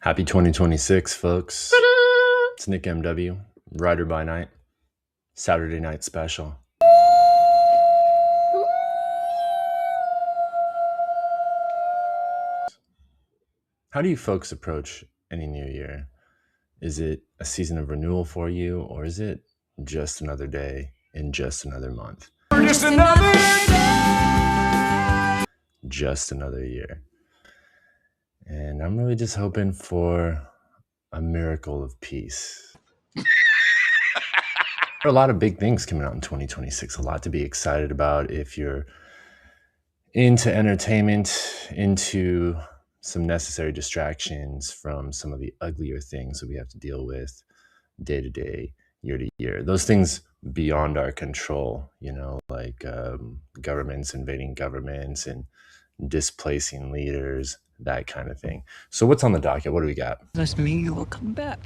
Happy 2026, folks. It's Nick MW, Rider by Night, Saturday night special. How do you folks approach any new year? Is it a season of renewal for you, or is it just another day in just another month? Just another day. Just another year. And I'm really just hoping for a miracle of peace. There are a lot of big things coming out in 2026, a lot to be excited about if you're into entertainment, into some necessary distractions from some of the uglier things that we have to deal with day to day, year to year. Those things beyond our control, like governments invading governments and displacing leaders, that kind of thing. So what's on the docket? What do we got? Does mean you will come back?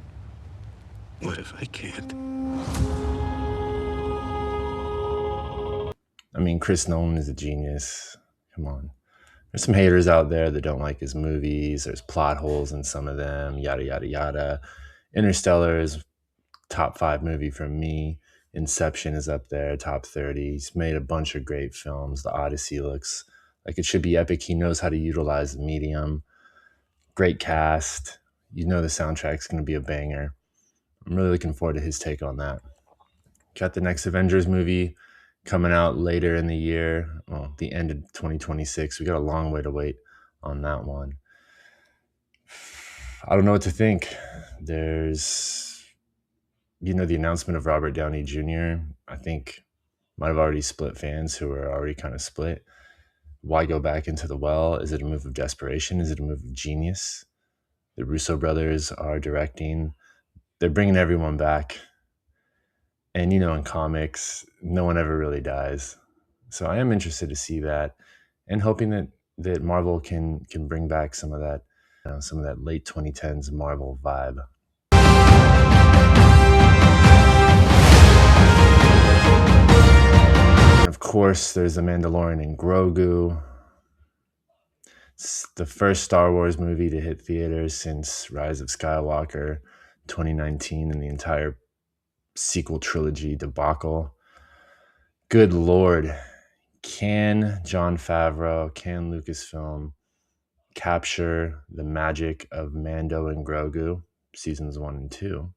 What if I can't? I mean, Chris Nolan is a genius. Come on. There's some haters out there that don't like his movies. There's plot holes in some of them, yada, yada, yada. Interstellar is top 5 movie from me. Inception is up there, top 30. He's made a bunch of great films. The Odyssey looks like it should be epic. He knows how to utilize the medium. Great cast. The soundtrack's going to be a banger. I'm really looking forward to his take on that. Got the next Avengers movie coming out later in the year, the end of 2026. We got a long way to wait on that one. I don't know what to think. There's, the announcement of Robert Downey Jr., I think might have already split fans who are already kind of split. Why go back into the well? Is it a move of desperation? Is it a move of genius? The Russo brothers are directing. They're bringing everyone back. And, in comics, no one ever really dies. So I am interested to see that and hoping that Marvel can bring back some of that late 2010s Marvel vibe. And of course, there's The Mandalorian and Grogu. It's the first Star Wars movie to hit theaters since Rise of Skywalker 2019 and the entire sequel trilogy debacle. Good Lord. Can Jon Favreau, can Lucasfilm capture the magic of Mando and Grogu, seasons 1 and 2,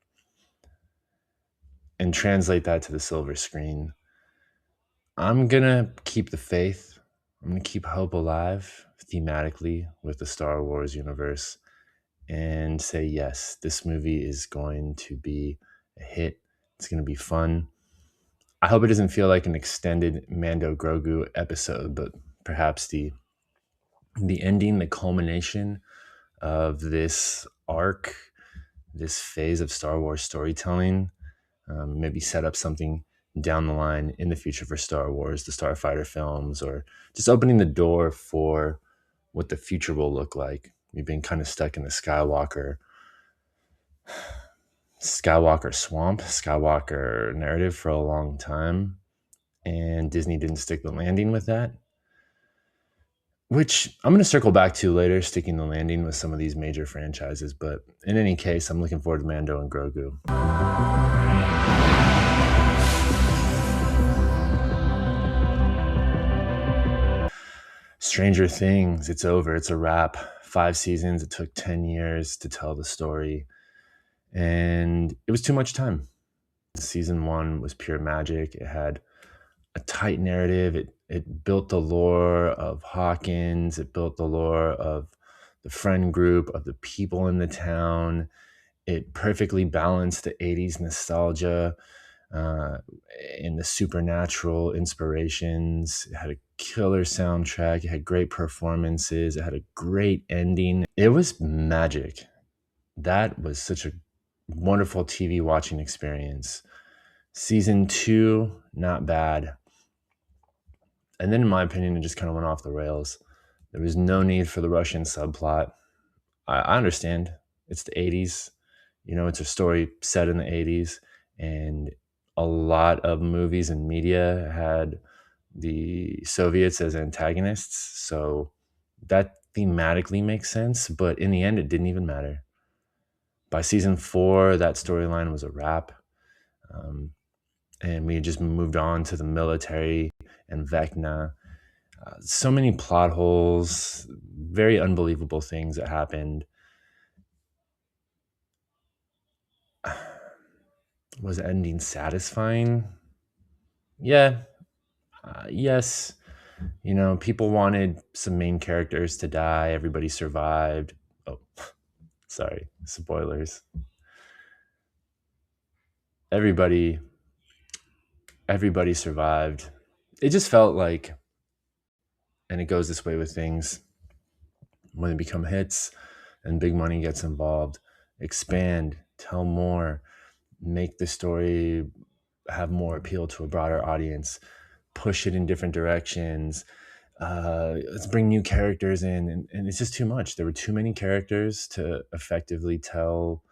and translate that to the silver screen? I'm going to keep the faith. I'm going to keep hope alive thematically with the Star Wars universe and say, yes, this movie is going to be a hit. It's going to be fun. I hope it doesn't feel like an extended Mando Grogu episode, but perhaps the ending, the culmination of this arc, this phase of Star Wars storytelling, maybe set up something down the line in the future for Star Wars, the Starfighter films, or just opening the door for what the future will look like. We've been kind of stuck in the Skywalker swamp, Skywalker narrative for a long time, and Disney didn't stick the landing with that, which I'm going to circle back to later, sticking the landing with some of these major franchises. But in any case, I'm looking forward to Mando and Grogu. Stranger Things, it's over. It's a wrap. 5 seasons. It took 10 years to tell the story. And it was too much time. Season 1 was pure magic. It had a tight narrative. It built the lore of Hawkins. It built the lore of the friend group, of the people in the town. It perfectly balanced the 80s nostalgia and the supernatural inspirations. It had a killer soundtrack. It had great performances. It had a great ending. It was magic. That was such a wonderful TV watching experience. Season 2, not bad. And then, in my opinion, it just kind of went off the rails. There was no need for the Russian subplot. I understand. It's the 80s. It's a story set in the 80s. And a lot of movies and media had the Soviets as antagonists. So that thematically makes sense. But in the end, it didn't even matter. By season 4, that storyline was a wrap. Um, and we just moved on to the military and Vecna. So many plot holes, very unbelievable things that happened. Was the ending satisfying? Yeah. Yes. People wanted some main characters to die. Everybody survived. Oh, sorry. Spoilers. Everybody, everybody survived. It just felt like, and it goes this way with things when they become hits and big money gets involved, expand, tell more, make the story have more appeal to a broader audience, push it in different directions. Let's bring new characters in, and it's just too much. There were too many characters to effectively tell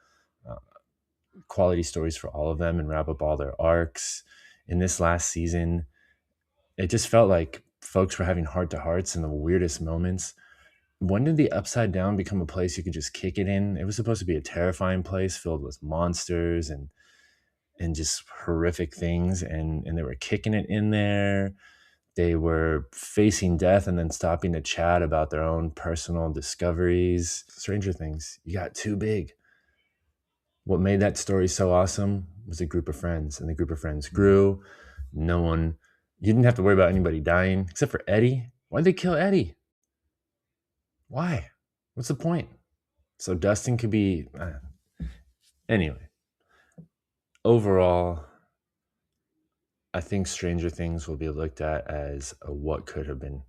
uh, quality stories for all of them and wrap up all their arcs. In this last season, it just felt like folks were having heart to hearts in the weirdest moments. When did the Upside Down become a place you could just kick it in? It was supposed to be a terrifying place filled with monsters and just horrific things, and they were kicking it in there. They were facing death and then stopping to chat about their own personal discoveries. Stranger Things, you got too big. What made that story so awesome was a group of friends, and the group of friends grew. You didn't have to worry about anybody dying except for Eddie. Why'd they kill Eddie? Why? What's the point? So Dustin could be. Anyway, overall, I think Stranger Things will be looked at as a what could have been